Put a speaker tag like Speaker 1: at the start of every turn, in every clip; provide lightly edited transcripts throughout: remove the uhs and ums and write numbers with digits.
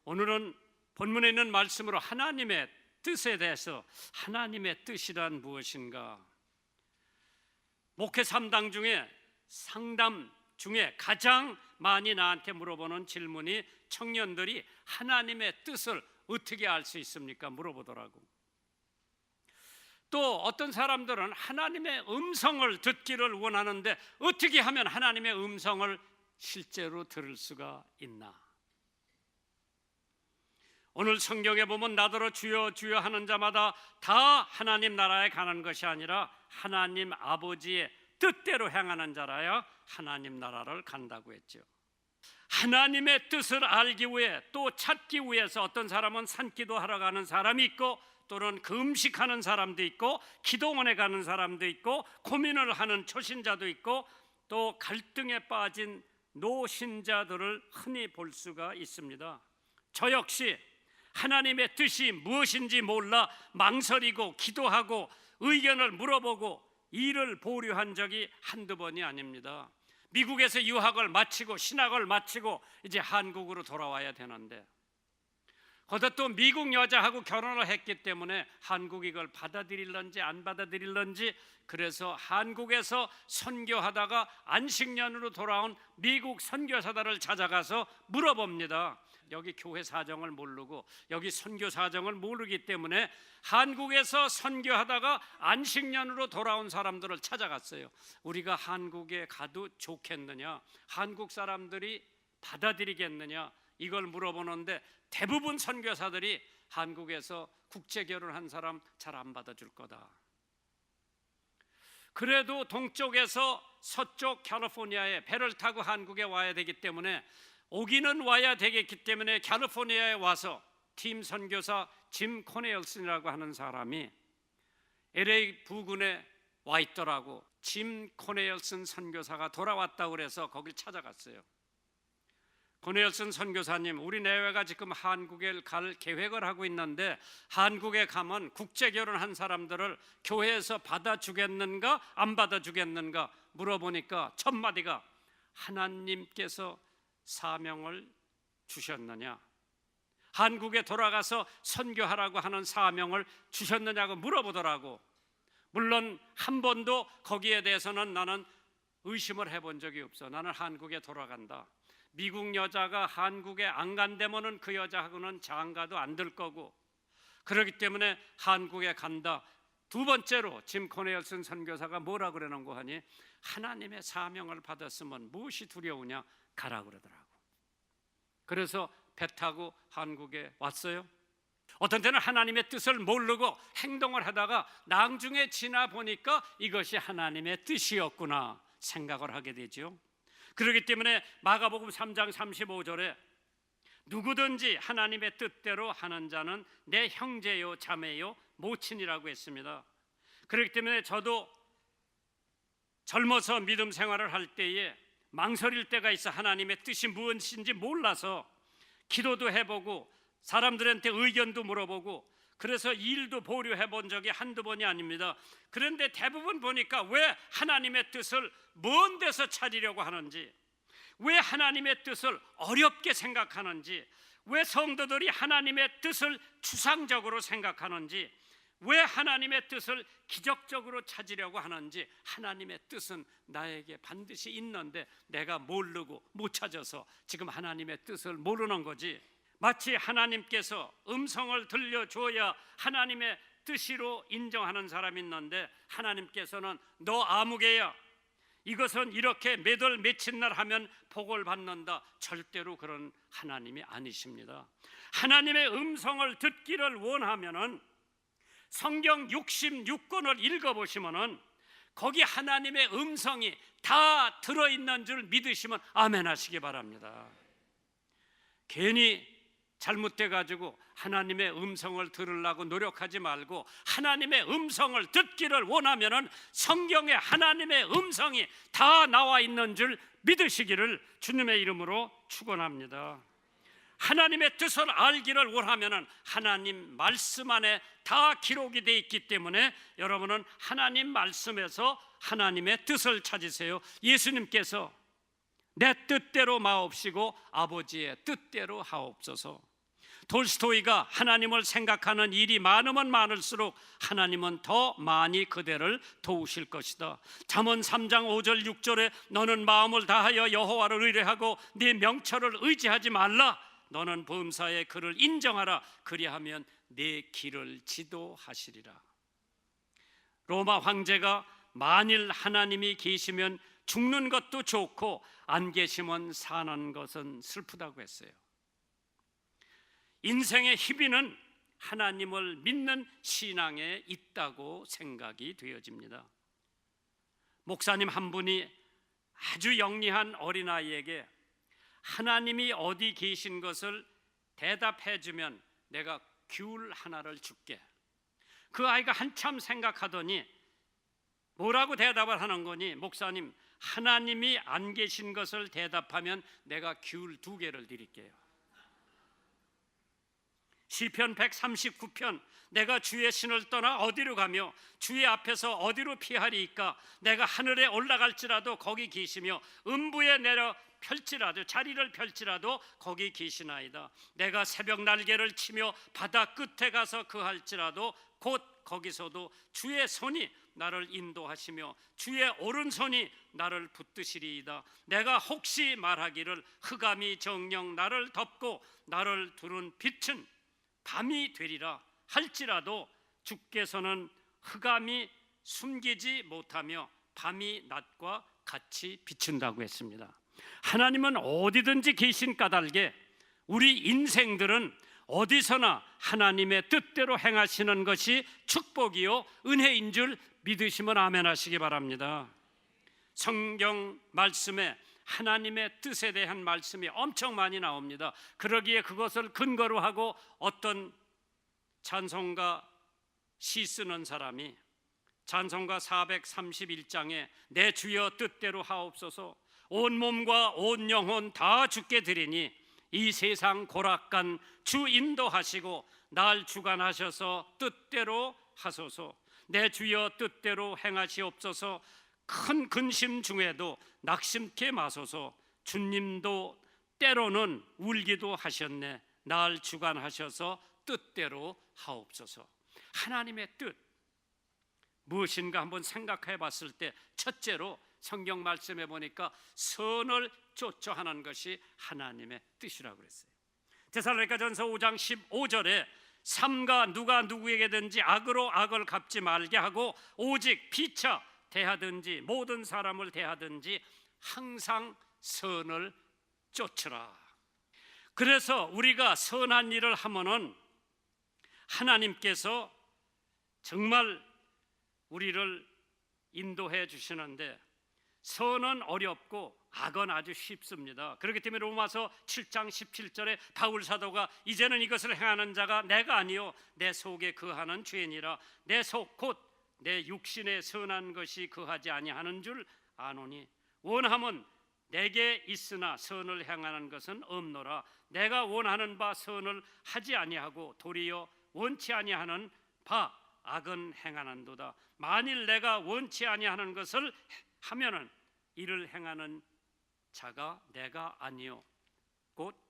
Speaker 1: 오늘은 본문에 있는 말씀으로 하나님의 뜻에 대해서, 하나님의 뜻이란 무엇인가, 목회 3당 중에 상담 중에 가장 많이 나한테 물어보는 질문이 청년들이 하나님의 뜻을 어떻게 알 수 있습니까? 물어보더라고. 또 어떤 사람들은 하나님의 음성을 듣기를 원하는데 어떻게 하면 하나님의 음성을 실제로 들을 수가 있나? 오늘 성경에 보면 나더러 주여 주여 하는 자마다 다 하나님 나라에 가는 것이 아니라 하나님 아버지의 뜻대로 행하는 자라야 하나님 나라를 간다고 했죠. 하나님의 뜻을 알기 위해, 또 찾기 위해서 어떤 사람은 산기도 하러 가는 사람이 있고, 또는 금식하는 사람도 있고, 기도원에 가는 사람도 있고, 고민을 하는 초신자도 있고, 또 갈등에 빠진 노신자들을 흔히 볼 수가 있습니다. 저 역시 하나님의 뜻이 무엇인지 몰라 망설이고 기도하고 의견을 물어보고 일을 보류한 적이 한두 번이 아닙니다. 미국에서 유학을 마치고 신학을 마치고 이제 한국으로 돌아와야 되는데, 거기다 또 미국 여자하고 결혼을 했기 때문에 한국 이걸 받아들일런지 안 받아들일런지, 그래서 한국에서 선교하다가 안식년으로 돌아온 미국 선교사들을 찾아가서 물어봅니다. 여기 교회 사정을 모르고 여기 선교 사정을 모르기 때문에 한국에서 선교하다가 안식년으로 돌아온 사람들을 찾아갔어요. 우리가 한국에 가도 좋겠느냐, 한국 사람들이 받아들이겠느냐, 이걸 물어보는데 대부분 선교사들이 한국에서 국제 결혼한 사람 잘 안 받아줄 거다. 그래도 동쪽에서 서쪽 캘리포니아에 배를 타고 한국에 와야 되기 때문에, 오기는 와야 되겠기 때문에 캘리포니아에 와서 팀 선교사 짐 코네일슨이라고 하는 사람이 LA 부근에 와 있더라고. 짐 코네일슨 선교사가 돌아왔다고 그래서 거길 찾아갔어요. 코네일슨 선교사님, 우리 내외가 지금 한국에 갈 계획을 하고 있는데 한국에 가면 국제 결혼한 사람들을 교회에서 받아주겠는가 안 받아주겠는가 물어보니까 첫 마디가 하나님께서 사명을 주셨느냐, 한국에 돌아가서 선교하라고 하는 사명을 주셨느냐고 물어보더라고. 물론 한 번도 거기에 대해서는 나는 의심을 해본 적이 없어. 나는 한국에 돌아간다. 미국 여자가 한국에 안 간다면은 그 여자하고는 장가도 안 들 거고, 그렇기 때문에 한국에 간다. 두 번째로 짐 코네일슨 선교사가 뭐라 그러는고 하니, 하나님의 사명을 받았으면 무엇이 두려우냐, 가라 그러더라고. 그래서 배 타고 한국에 왔어요. 어떤 때는 하나님의 뜻을 모르고 행동을 하다가 나중에 지나 보니까 이것이 하나님의 뜻이었구나 생각을 하게 되죠. 그렇기 때문에 마가복음 3장 35절에 누구든지 하나님의 뜻대로 하는 자는 내 형제요 자매요 모친이라고 했습니다. 그렇기 때문에 저도 젊어서 믿음 생활을 할 때에 망설일 때가 있어. 하나님의 뜻이 무엇인지 몰라서 기도도 해보고 사람들한테 의견도 물어보고, 그래서 일도 보류해 본 적이 한두 번이 아닙니다. 그런데 대부분 보니까 왜 하나님의 뜻을 먼 데서 찾으려고 하는지, 왜 하나님의 뜻을 어렵게 생각하는지, 왜 성도들이 하나님의 뜻을 추상적으로 생각하는지, 왜 하나님의 뜻을 기적적으로 찾으려고 하는지, 하나님의 뜻은 나에게 반드시 있는데 내가 모르고 못 찾아서 지금 하나님의 뜻을 모르는 거지. 마치 하나님께서 음성을 들려줘야 하나님의 뜻으로 인정하는 사람이 있는데, 하나님께서는 너 아무개야, 이것은 이렇게 몇 월 며칠 날 하면 복을 받는다, 절대로 그런 하나님이 아니십니다. 하나님의 음성을 듣기를 원하면은 성경 66권을 읽어보시면은 거기 하나님의 음성이 다 들어있는 줄 믿으시면 아멘 하시기 바랍니다. 괜히 잘못돼가지고 하나님의 음성을 들으려고 노력하지 말고 하나님의 음성을 듣기를 원하면은 성경에 하나님의 음성이 다 나와 있는 줄 믿으시기를 주님의 이름으로 축원합니다. 하나님의 뜻을 알기를 원하면은 하나님 말씀 안에 다 기록이 되어 있기 때문에 여러분은 하나님 말씀에서 하나님의 뜻을 찾으세요. 예수님께서 내 뜻대로 마옵시고 아버지의 뜻대로 하옵소서. 톨스토이가 하나님을 생각하는 일이 많으면 많을수록 하나님은 더 많이 그대를 도우실 것이다. 잠언 3장 5절 6절에 너는 마음을 다하여 여호와를 의뢰하고 네 명철을 의지하지 말라. 너는 범사에 그를 인정하라. 그리하면 네 길을 지도하시리라. 로마 황제가 만일 하나님이 계시면 죽는 것도 좋고 안 계시면 사는 것은 슬프다고 했어요. 인생의 희비는 하나님을 믿는 신앙에 있다고 생각이 되어집니다. 목사님 한 분이 아주 영리한 어린아이에게 하나님이 어디 계신 것을 대답해 주면 내가 귤 하나를 줄게. 그 아이가 한참 생각하더니 뭐라고 대답을 하는 거니? 목사님, 하나님이 안 계신 것을 대답하면 내가 귤 2개를 드릴게요. 시편 139편 내가 주의 신을 떠나 어디로 가며 주의 앞에서 어디로 피하리이까? 내가 하늘에 올라갈지라도 거기 계시며 음부에 내려 펼치라도 자리를 펼치라도 거기 계시나이다. 내가 새벽 날개를 치며 바다 끝에 가서 거할지라도 곧 거기서도 주의 손이 나를 인도하시며 주의 오른손이 나를 붙드시리이다. 내가 혹시 말하기를 흑암이 정녕 나를 덮고 나를 두른 빛은 밤이 되리라 할지라도 주께서는 흑암이 숨기지 못하며 밤이 낮과 같이 비춘다고 했습니다. 하나님은 어디든지 계신 까닭에 우리 인생들은 어디서나 하나님의 뜻대로 행하시는 것이 축복이요 은혜인 줄 믿으시면 아멘 하시기 바랍니다. 성경 말씀에 하나님의 뜻에 대한 말씀이 엄청 많이 나옵니다. 그러기에 그것을 근거로 하고 어떤 찬송가 시 쓰는 사람이 찬송가 431장에 내 주여 뜻대로 하옵소서 온 몸과 온 영혼 다 주께 드리니 이 세상 고락간 주 인도하시고 날 주관하셔서 뜻대로 하소서. 내 주여 뜻대로 행하시옵소서. 큰 근심 중에도 낙심케 마소서. 주님도 때로는 울기도 하셨네. 날 주관하셔서 뜻대로 하옵소서. 하나님의 뜻 무엇인가 한번 생각해 봤을 때 첫째로 성경 말씀에 보니까 선을 쫓아 하는 것이 하나님의 뜻이라고 그랬어요. 데살로니가전서 5장 15절에 삼가 누가 누구에게든지 악으로 악을 갚지 말게 하고 오직 피차 대하든지 모든 사람을 대하든지 항상 선을 쫓으라. 그래서 우리가 선한 일을 하면은 하나님께서 정말 우리를 인도해 주시는데 선은 어렵고 악은 아주 쉽습니다. 그렇기 때문에 로마서 7장 17절에 바울 사도가 이제는 이것을 행하는 자가 내가 아니요 내 속에 거하는 죄니라. 내 속 곧 내 육신에 선한 것이 거하지 아니하는 줄 아노니 원함은 내게 있으나 선을 행하는 것은 없노라. 내가 원하는 바 선을 하지 아니하고 도리어 원치 아니하는 바 악은 행하는도다. 만일 내가 원치 아니하는 것을 하면은 이를 행하는 자가 내가 아니요 곧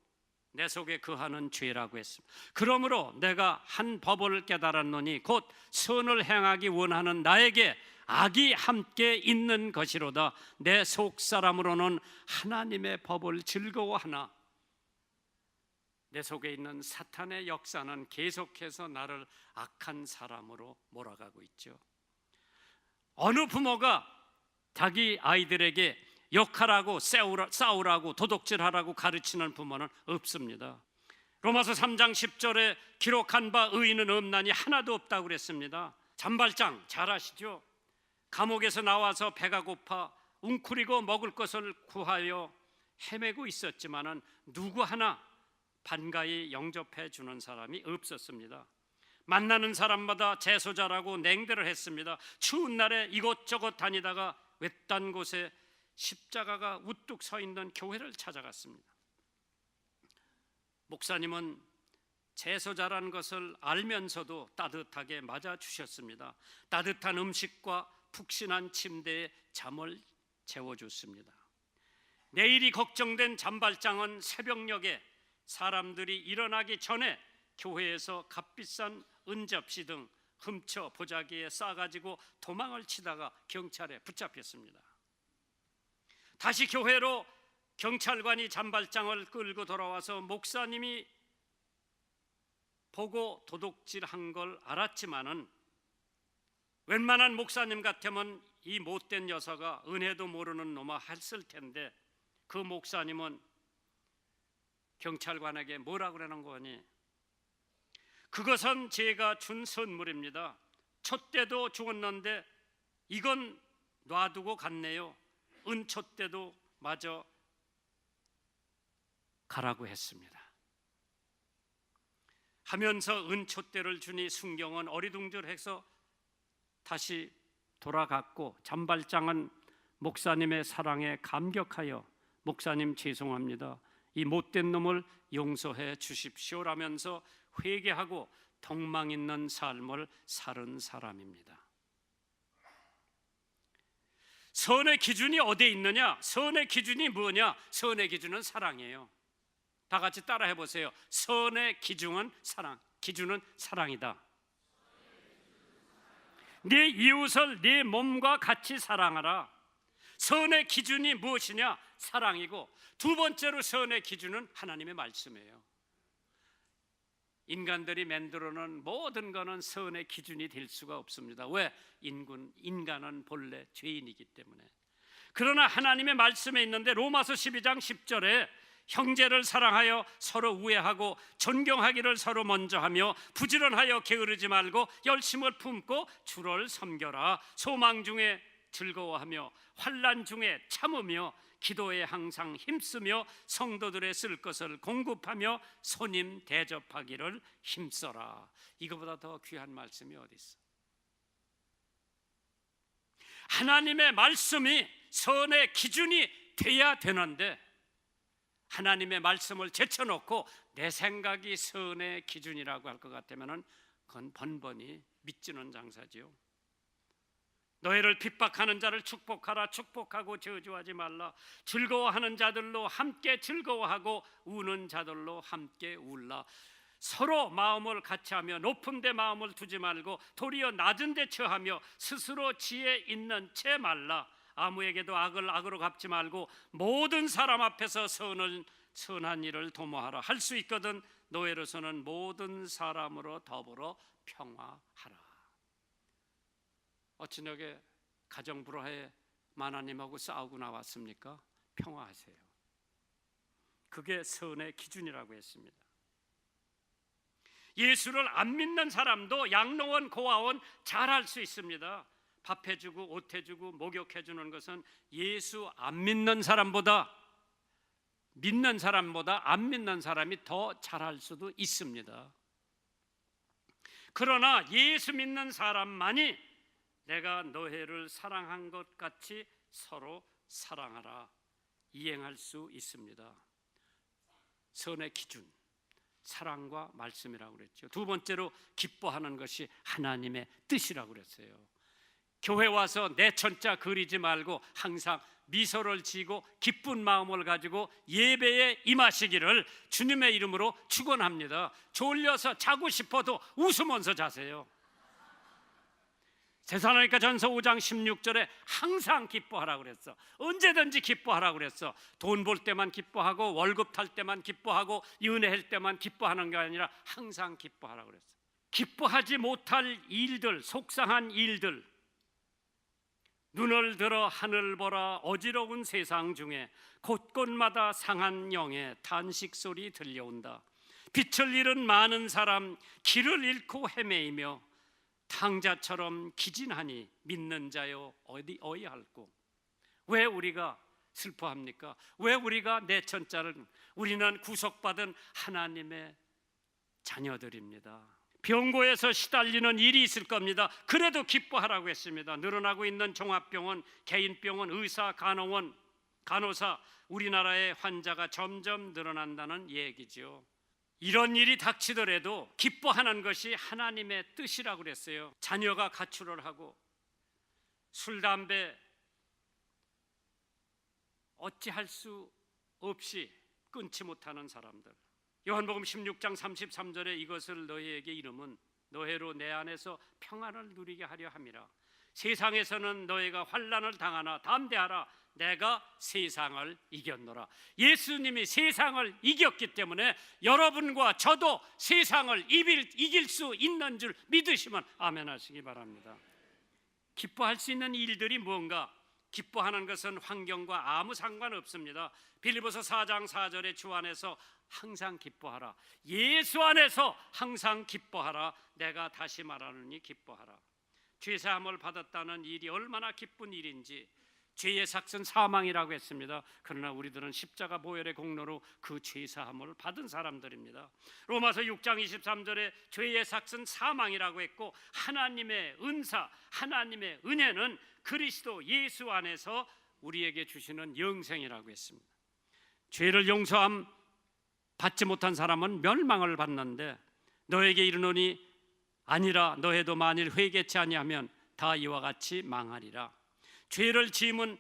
Speaker 1: 내 속에 거하는 죄라고 했습니다. 그러므로 내가 한 법을 깨달았노니 곧 선을 행하기 원하는 나에게 악이 함께 있는 것이로다. 내 속사람으로는 하나님의 법을 즐거워하나 내 속에 있는 사탄의 역사는 계속해서 나를 악한 사람으로 몰아가고 있죠. 어느 부모가 자기 아이들에게 욕하라고 싸우라고 도둑질하라고 가르치는 부모는 없습니다. 로마서 3장 10절에 기록한 바 의인은 없나니 하나도 없다고 그랬습니다. 잔발장 잘 아시죠? 감옥에서 나와서 배가 고파 웅크리고 먹을 것을 구하여 헤매고 있었지만은 누구 하나 반가이 영접해 주는 사람이 없었습니다. 만나는 사람마다 재소자라고 냉대를 했습니다. 추운 날에 이곳저곳 다니다가 외딴 곳에 십자가가 우뚝 서 있는 교회를 찾아갔습니다. 목사님은 재소자라는 것을 알면서도 따뜻하게 맞아주셨습니다. 따뜻한 음식과 푹신한 침대에 잠을 재워줬습니다. 내일이 걱정된 잔발장은 새벽녘에 사람들이 일어나기 전에 교회에서 값비싼 은접시 등 훔쳐 보자기에 싸가지고 도망을 치다가 경찰에 붙잡혔습니다. 다시 교회로 경찰관이 잔발장을 끌고 돌아와서 목사님이 보고 도둑질한 걸 알았지만은 웬만한 목사님 같으면 이 못된 녀석아 은혜도 모르는 놈아 했을 텐데 그 목사님은 경찰관에게 뭐라 그러는 거니? 그것은 제가 준 선물입니다. 촛대도 주었는데 이건 놔두고 갔네요. 은촛대도 마저 가라고 했습니다. 하면서 은촛대를 주니 순경은 어리둥절해서 다시 돌아갔고 잔발장은 목사님의 사랑에 감격하여 목사님 죄송합니다. 이 못된 놈을 용서해 주십시오라면서 회개하고 덕망 있는 삶을 살은 사람입니다. 선의 기준이 어디에 있느냐? 선의 기준이 뭐냐? 선의 기준은 사랑이에요. 다 같이 따라해 보세요. 선의 기준은 사랑. 기준은 사랑이다. 네 이웃을 네 몸과 같이 사랑하라. 선의 기준이 무엇이냐? 사랑이고, 두 번째로 선의 기준은 하나님의 말씀이에요. 인간들이 만들어놓은 모든 것은 선의 기준이 될 수가 없습니다. 왜? 인간은 본래 죄인이기 때문에. 그러나 하나님의 말씀에 있는데 로마서 12장 10절에 형제를 사랑하여 서로 우애하고 존경하기를 서로 먼저 하며 부지런하여 게으르지 말고 열심을 품고 주를 섬겨라. 소망 중에 즐거워하며 환난 중에 참으며 기도에 항상 힘쓰며 성도들의 쓸 것을 공급하며 손님 대접하기를 힘써라. 이거보다 더 귀한 말씀이 어디 있어? 하나님의 말씀이 선의 기준이 돼야 되는데 하나님의 말씀을 제쳐놓고 내 생각이 선의 기준이라고 할 것 같으면 그건 번번이 믿지는 장사지요. 너희를 핍박하는 자를 축복하라. 축복하고 저주하지 말라. 즐거워하는 자들로 함께 즐거워하고 우는 자들로 함께 울라. 서로 마음을 같이 하며 높은 데 마음을 두지 말고 도리어 낮은 데 처하며 스스로 지혜 있는 채 말라. 아무에게도 악을 악으로 갚지 말고 모든 사람 앞에서 선한 일을 도모하라. 할 수 있거든 너희로서는 모든 사람으로 더불어 평화하라. 어찌녁에 가정불화에 하나님하고 싸우고 나왔습니까? 평화하세요. 그게 선의 기준이라고 했습니다. 예수를 안 믿는 사람도 양로원 고아원 잘할 수 있습니다. 밥 해주고 옷 해주고 목욕해주는 것은 예수 안 믿는 사람보다 안 믿는 사람이 더 잘할 수도 있습니다. 그러나 예수 믿는 사람만이 내가 너희를 사랑한 것 같이 서로 사랑하라 이행할 수 있습니다. 선의 기준, 사랑과 말씀이라고 그랬죠. 두 번째로 기뻐하는 것이 하나님의 뜻이라고 그랬어요. 교회 와서 내 천자 그리지 말고 항상 미소를 지고 기쁜 마음을 가지고 예배에 임하시기를 주님의 이름으로 축원합니다. 졸려서 자고 싶어도 웃으면서 자세요. 데살로니가 전서 5장 16절에 항상 기뻐하라고 그랬어. 언제든지 기뻐하라고 그랬어. 돈 벌 때만 기뻐하고 월급 탈 때만 기뻐하고 은혜할 때만 기뻐하는 게 아니라 항상 기뻐하라고 그랬어. 기뻐하지 못할 일들, 속상한 일들, 눈을 들어 하늘 보라. 어지러운 세상 중에 곳곳마다 상한 영의 탄식 소리 들려온다. 빛을 잃은 많은 사람 길을 잃고 헤매이며 탕자처럼 기진하니 믿는 자여 어이할꼬. 왜 우리가 슬퍼합니까? 왜 우리가 내천자를, 우리는 구속받은 하나님의 자녀들입니다. 병고에서 시달리는 일이 있을 겁니다. 그래도 기뻐하라고 했습니다. 늘어나고 있는 종합병원, 개인병원, 의사, 간호원, 간호사, 우리나라의 환자가 점점 늘어난다는 얘기죠. 이런 일이 닥치더라도 기뻐하는 것이 하나님의 뜻이라고 그랬어요. 자녀가 가출을 하고 술, 담배 어찌할 수 없이 끊지 못하는 사람들, 요한복음 16장 33절에 이것을 너희에게 이름은 너희로 내 안에서 평안을 누리게 하려 함이라. 세상에서는 너희가 환난을 당하나 담대하라. 내가 세상을 이겼노라. 예수님이 세상을 이겼기 때문에 여러분과 저도 세상을 이길 수 있는 줄 믿으시면 아멘 하시기 바랍니다. 기뻐할 수 있는 일들이 뭔가? 기뻐하는 것은 환경과 아무 상관없습니다. 빌립보서 4장 4절에 주 안에서 항상 기뻐하라. 예수 안에서 항상 기뻐하라. 내가 다시 말하노니 기뻐하라. 죄 사함을 받았다는 일이 얼마나 기쁜 일인지. 죄의 삭은 사망이라고 했습니다. 그러나 우리들은 십자가 보혈의 공로로 그 죄 사함을 받은 사람들입니다. 로마서 6장 23절에 죄의 삭은 사망이라고 했고, 하나님의 은사, 하나님의 은혜는 그리스도 예수 안에서 우리에게 주시는 영생이라고 했습니다. 죄를 용서함 받지 못한 사람은 멸망을 받는데, 너에게 이르노니 아니라 너희도 만일 회개치 아니하면 다 이와 같이 망하리라. 죄를 지으면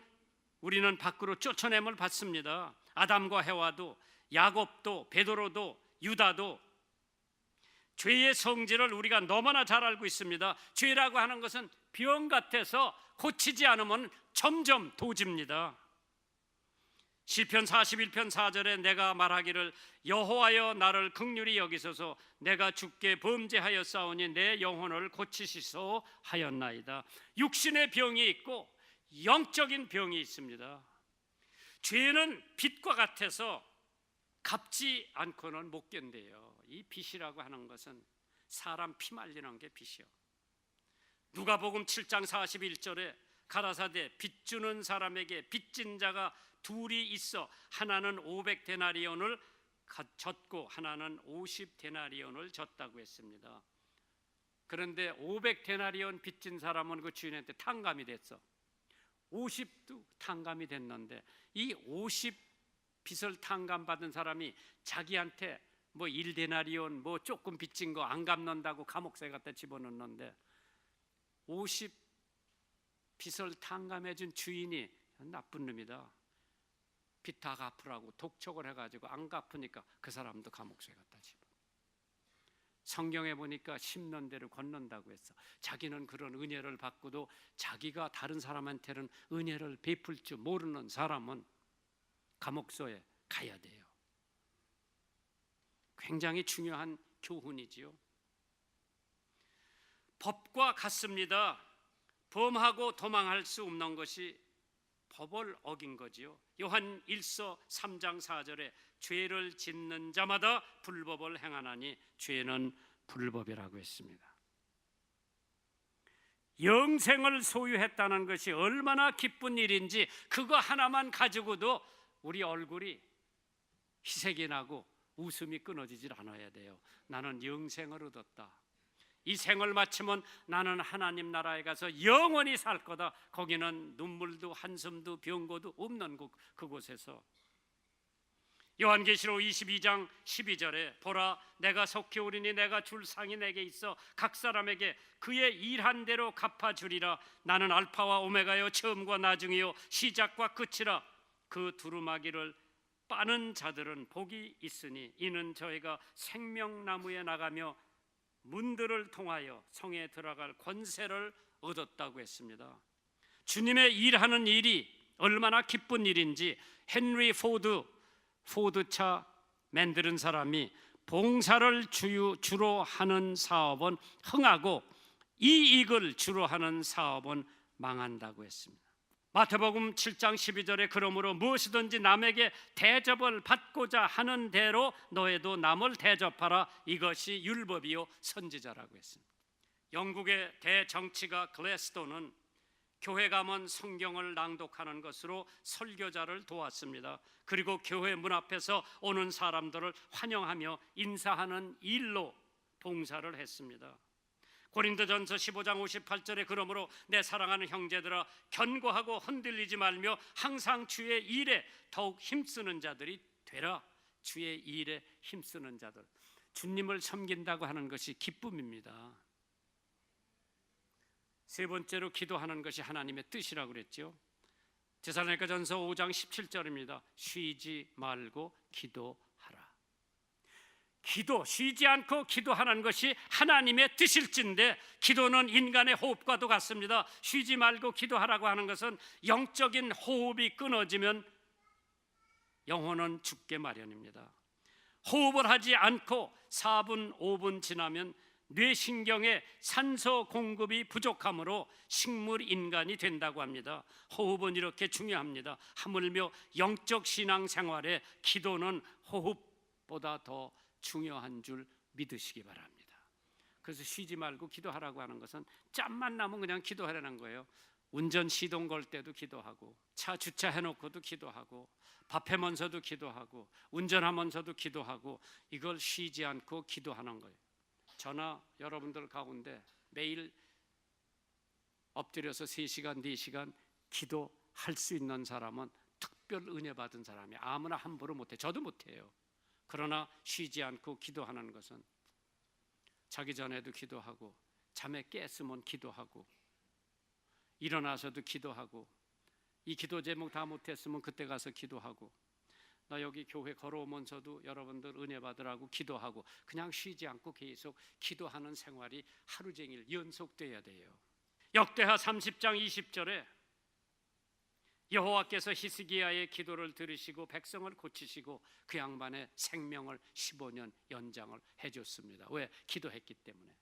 Speaker 1: 우리는 밖으로 쫓아냄을 받습니다. 아담과 해와도, 야곱도, 베드로도, 유다도 죄의 성질을 우리가 너무나 잘 알고 있습니다. 죄라고 하는 것은 병 같아서 고치지 않으면 점점 도집니다. 시편 41편 4절에 내가 말하기를 여호와여 나를 긍휼히 여기소서. 내가 주께 범죄하였사오니 내 영혼을 고치시소 하였나이다. 육신의 병이 있고 영적인 병이 있습니다. 죄는 빛과 같아서 갚지 않고는 못 견뎌요. 이 빛이라고 하는 것은 사람 피 말리는 게 빛이요. 누가복음 7장 41절에 가라사대 빚 주는 사람에게 빚진 자가 둘이 있어 하나는 500데나리온을 졌고 하나는 50데나리온을 졌다고 했습니다. 그런데 500데나리온 빚진 사람은 그 주인한테 탕감이 됐어. 50도 탕감이 됐는데 이 50 빚을 탕감받은 사람이 자기한테 뭐 1데나리온 뭐 조금 빚진 거 안 갚는다고 감옥에 갖다 집어넣는데, 50 빚을 탕감해 준 주인이 나쁜 놈이다. 빚 다 갚으라고 독촉을 해가지고 안 갚으니까 그 사람도 감옥에 갖다 집어. 성경에 보니까 심는 대로 걷는다고 했어. 자기는 그런 은혜를 받고도 자기가 다른 사람한테는 은혜를 베풀 줄 모르는 사람은 감옥소에 가야 돼요. 굉장히 중요한 교훈이지요. 법과 같습니다. 범하고 도망할 수 없는 것이 법을 어긴 거지요. 요한 1서 3장 4절에 죄를 짓는 자마다 불법을 행하나니 죄는 불법이라고 했습니다. 영생을 소유했다는 것이 얼마나 기쁜 일인지, 그거 하나만 가지고도 우리 얼굴이 희색이 나고 웃음이 끊어지질 않아야 돼요. 나는 영생을 얻었다. 이 생을 마치면 나는 하나님 나라에 가서 영원히 살 거다. 거기는 눈물도 한숨도 병고도 없는 그곳에서. 요한계시록 22장 12절에 보라 내가 속히 오리니 내가 줄 상이 내게 있어 각 사람에게 그의 일한 대로 갚아주리라. 나는 알파와 오메가요 처음과 나중이요 시작과 끝이라. 그 두루마기를 빠는 자들은 복이 있으니 이는 저희가 생명나무에 나가며 문들을 통하여 성에 들어갈 권세를 얻었다고 했습니다. 주님의 일하는 일이 얼마나 기쁜 일인지 헨리 포드차 만드는 사람이 봉사를 주로 하는 사업은 흥하고 이익을 주로 하는 사업은 망한다고 했습니다. 마태복음 7장 12절에 그러므로 무엇이든지 남에게 대접을 받고자 하는 대로 너희도 남을 대접하라. 이것이 율법이요 선지자라고 했습니다. 영국의 대정치가 글래스톤은 교회 가면 성경을 낭독하는 것으로 설교자를 도왔습니다. 그리고 교회 문 앞에서 오는 사람들을 환영하며 인사하는 일로 봉사를 했습니다. 고린도전서 15장 58절에 그러므로 내 사랑하는 형제들아 견고하고 흔들리지 말며 항상 주의 일에 더욱 힘쓰는 자들이 되라. 주의 일에 힘쓰는 자들, 주님을 섬긴다고 하는 것이 기쁨입니다. 세 번째로 기도하는 것이 하나님의 뜻이라고 그랬죠. 데살로니가전서 5장 17절입니다. 쉬지 말고 기도하라. 쉬지 않고 기도하는 것이 하나님의 뜻일진데, 기도는 인간의 호흡과도 같습니다. 쉬지 말고 기도하라고 하는 것은 영적인 호흡이 끊어지면 영혼은 죽게 마련입니다. 호흡을 하지 않고 4분, 5분 지나면 뇌신경에 산소 공급이 부족하므로 식물 인간이 된다고 합니다. 호흡은 이렇게 중요합니다. 하물며 영적 신앙 생활에 기도는 호흡보다 더 중요한 줄 믿으시기 바랍니다. 그래서 쉬지 말고 기도하라고 하는 것은 짬만 나면 그냥 기도하라는 거예요. 운전 시동 걸 때도 기도하고, 차 주차해놓고도 기도하고, 밥해면서도 기도하고, 운전하면서도 기도하고, 이걸 쉬지 않고 기도하는 거예요. 저나 여러분들 가운데 매일 엎드려서 3시간, 4시간 기도할 수 있는 사람은 특별 은혜 받은 사람이 아무나 함부로 못해. 저도 못해요. 그러나 쉬지 않고 기도하는 것은 자기 전에도 기도하고, 잠에 깼으면 기도하고, 일어나서도 기도하고, 이 기도 제목 다 못했으면 그때 가서 기도하고, 나 여기 교회 걸어오면서도 여러분들 은혜 받으라고 기도하고, 그냥 쉬지 않고 계속 기도하는 생활이 하루 종일 연속돼야 돼요. 역대하 30장 20절에 여호와께서 히스기야의 기도를 들으시고 백성을 고치시고 그 양반의 생명을 15년 연장을 해줬습니다. 왜? 기도했기 때문에.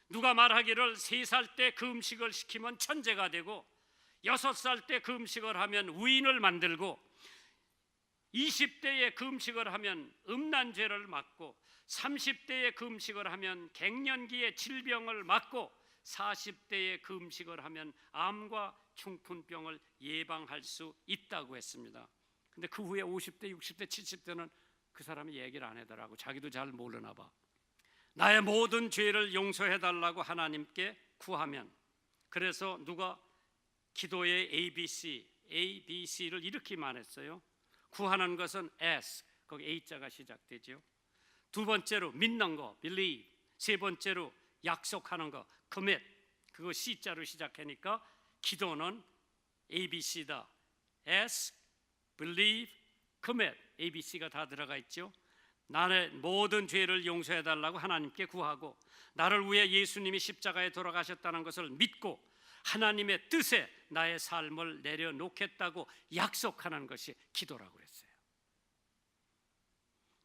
Speaker 1: 누가 말하기를 3살 때 그 음식을 시키면 천재가 되고, 6살 때 그 음식을 하면 위인을 만들고, 20대에 그 음식을 하면 음란죄를 막고, 30대에 그 음식을 하면 갱년기의 질병을 막고, 40대에 그 음식을 하면 암과 중풍병을 예방할 수 있다고 했습니다. 근데 그 후에 50대, 60대, 70대는 그 사람이 얘기를 안 하더라고. 자기도 잘 모르나 봐. 나의 모든 죄를 용서해달라고 하나님께 구하면, 그래서 누가 기도의 ABC를 이렇게 말했어요. 구하는 것은 S, 거기 A자가 시작되죠. 두 번째로 믿는 거, believe. 세 번째로 약속하는 거, commit. 그거 C자로 시작하니까 기도는 ABC다. S, believe, commit. ABC가 다 들어가 있죠. 나의 모든 죄를 용서해달라고 하나님께 구하고, 나를 위해 예수님이 십자가에 돌아가셨다는 것을 믿고 하나님의 뜻에 나의 삶을 내려놓겠다고 약속하는 것이 기도라고 그랬어요.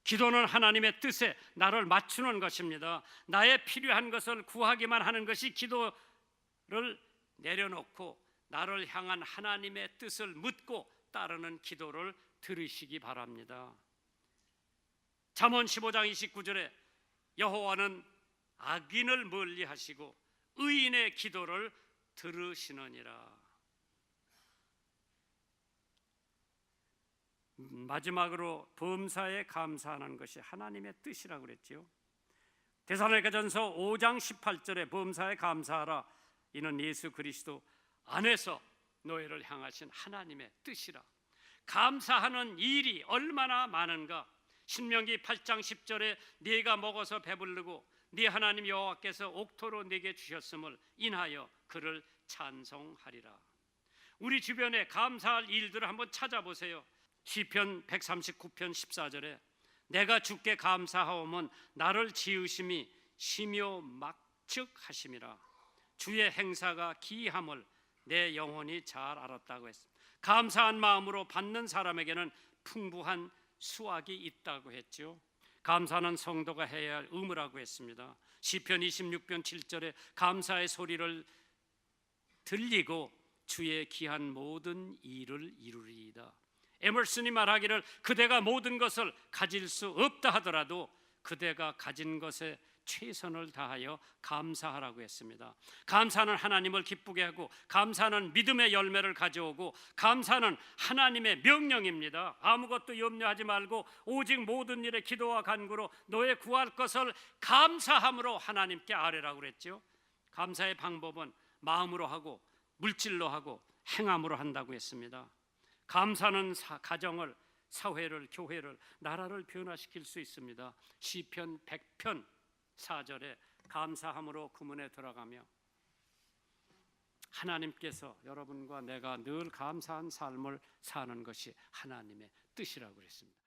Speaker 1: 기도는 하나님의 뜻에 나를 맞추는 것입니다. 나의 필요한 것을 구하기만 하는 것이 기도를 내려놓고 나를 향한 하나님의 뜻을 묻고 따르는 기도를 들으시기 바랍니다. 잠언 15장 29절에 여호와는 악인을 멀리하시고 의인의 기도를 들으시느니라. 마지막으로 범사에 감사하는 것이 하나님의 뜻이라고 그랬죠. 데살로니가전서 5장 18절에 범사에 감사하라, 이는 예수 그리스도 안에서 너희를 향하신 하나님의 뜻이라. 감사하는 일이 얼마나 많은가. 신명기 8장 10절에 네가 먹어서 배부르고 네 하나님 여호와께서 옥토로 네게 주셨음을 인하여 그를 찬송하리라. 우리 주변에 감사할 일들을 한번 찾아보세요. 시편 139편 14절에 내가 주께 감사하오면 나를 지으심이 심요 막측하심이라. 주의 행사가 기이함을 내 영혼이 잘 알았다고 했습니다. 감사한 마음으로 받는 사람에게는 풍부한 수확이 있다고 했죠. 감사는 성도가 해야 할 의무라고 했습니다. 시편 26편 7절에 감사의 소리를 들리고 주의 기한 모든 일을 이루리이다. 에머슨이 말하기를 그대가 모든 것을 가질 수 없다 하더라도 그대가 가진 것에 최선을 다하여 감사하라고 했습니다. 감사는 하나님을 기쁘게 하고, 감사는 믿음의 열매를 가져오고, 감사는 하나님의 명령입니다. 아무것도 염려하지 말고 오직 모든 일에 기도와 간구로 너의 구할 것을 감사함으로 하나님께 아뢰라고 그랬죠. 감사의 방법은 마음으로 하고 물질로 하고 행함으로 한다고 했습니다. 감사는 가정을, 사회를, 교회를, 나라를 변화시킬 수 있습니다. 시편 100편 4절에 감사함으로 구문에 들어가며 하나님께서 여러분과 내가 늘 감사한 삶을 사는 것이 하나님의 뜻이라고 그랬습니다.